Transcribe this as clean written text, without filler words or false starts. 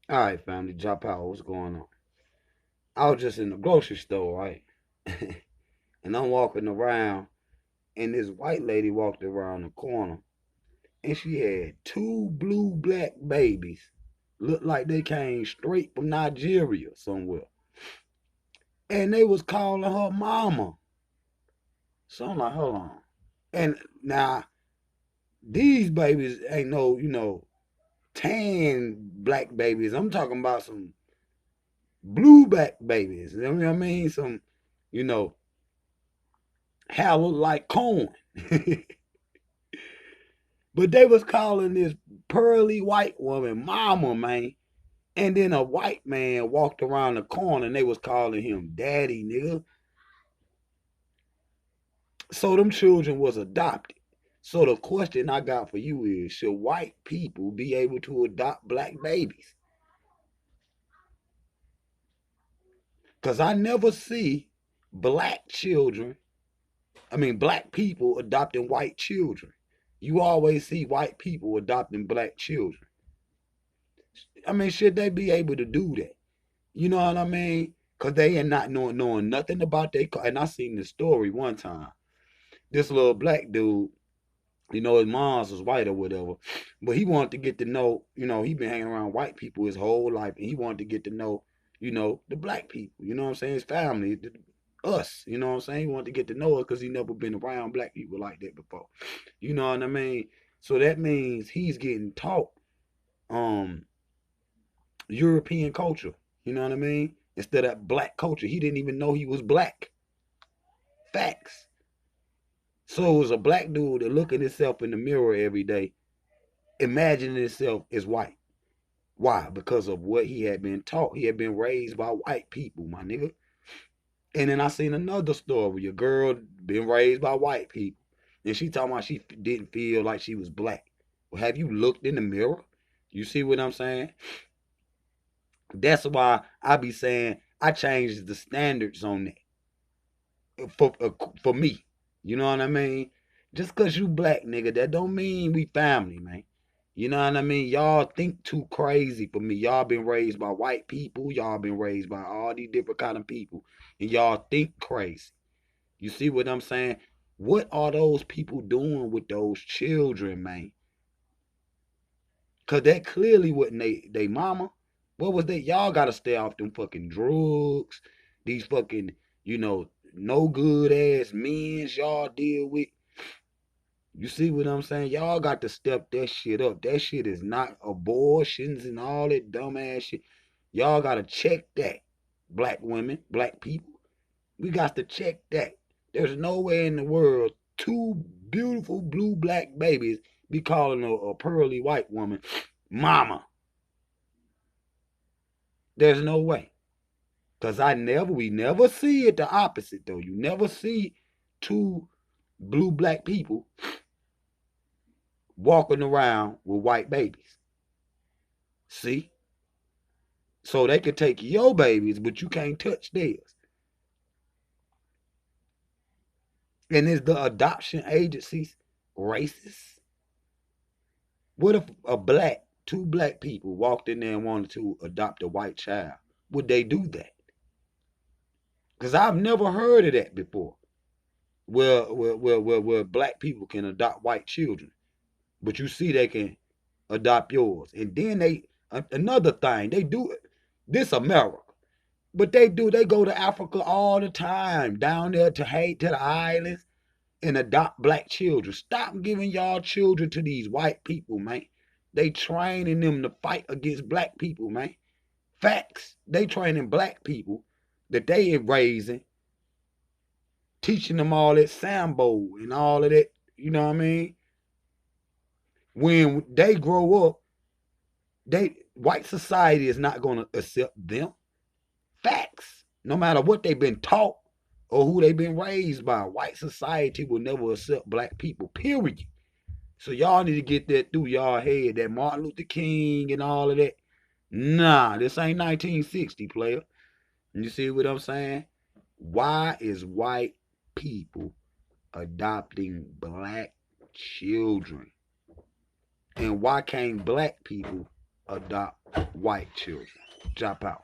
All right, family, drop out. What's going on? I was just in the grocery store, right? And I'm walking around, and this white lady walked around the corner, and she had two blue black babies. Looked like they came straight from Nigeria somewhere. And they was calling her mama. So I'm like, hold on. And now, these babies ain't no, tan black babies. I'm talking about some blue black babies. You know what I mean? Some, you know, hair look like corn. But they was calling this pearly white woman mama, man. And then a white man walked around the corner and they was calling him daddy, nigga. So them children was adopted. So the question I got for you is, should white people be able to adopt black babies? Because I never see black children, black people adopting white children. You always see white people adopting black children. Should they be able to do that? You know what I mean? Cause they ain't not knowing nothing about they. And I seen this story one time. This little black dude, his mom's was white or whatever, but he wanted to get to know. He been hanging around white people his whole life, and he wanted to get to know, the black people. You know what I'm saying? His family, us. You know what I'm saying? He wanted to get to know us because he never been around black people like that before. You know what I mean? So that means he's getting taught um European culture. You know what I mean? Instead of black culture. He didn't even know he was black. Facts. So it was a black dude that looking himself in the mirror every day, imagining himself as white. Why? Because of what he had been taught. He had been raised by white people, my nigga. And then I seen another story. A girl been raised by white people. And she talking about she didn't feel like she was black. Well, have you looked in the mirror? You see what I'm saying? That's why I be saying I changed the standards on that for me. You know what I mean? Just cause you black nigga, that don't mean we family, man. You know what I mean? Y'all think too crazy for me. Y'all been raised by white people. Y'all been raised by all these different kind of people, and y'all think crazy. You see what I'm saying? What are those people doing with those children, man? Cause that clearly wasn't they mama. What was that? Y'all gotta stay off them fucking drugs. These fucking, no good ass men y'all deal with. You see what I'm saying? Y'all got to step that shit up. That shit is not abortions and all that dumbass shit. Y'all gotta check that. Black women, black people. We got to check that. There's nowhere in the world two beautiful blue black babies be calling a pearly white woman mama. There's no way. Cause we never see it the opposite though. You never see two blue black people walking around with white babies. See? So they can take your babies, but you can't touch theirs. And is the adoption agencies racist? What if two black people walked in there and wanted to adopt a white child? Would they do that? Because I've never heard of that before. Where black people can adopt white children, but you see they can adopt yours, and then another thing they do it. This America, but they go to Africa all the time down there to Haiti to the islands and adopt black children. Stop giving y'all children to these white people, man. They training them to fight against black people, man. Facts. They training black people that they are raising, teaching them all that sambo and all of that. You know what I mean? When they grow up, white society is not going to accept them. Facts. No matter what they've been taught or who they've been raised by, white society will never accept black people. Period. So y'all need to get that through y'all head. That Martin Luther King and all of that. Nah, this ain't 1960, player. You see what I'm saying? Why is white people adopting black children? And why can't black people adopt white children. Drop out.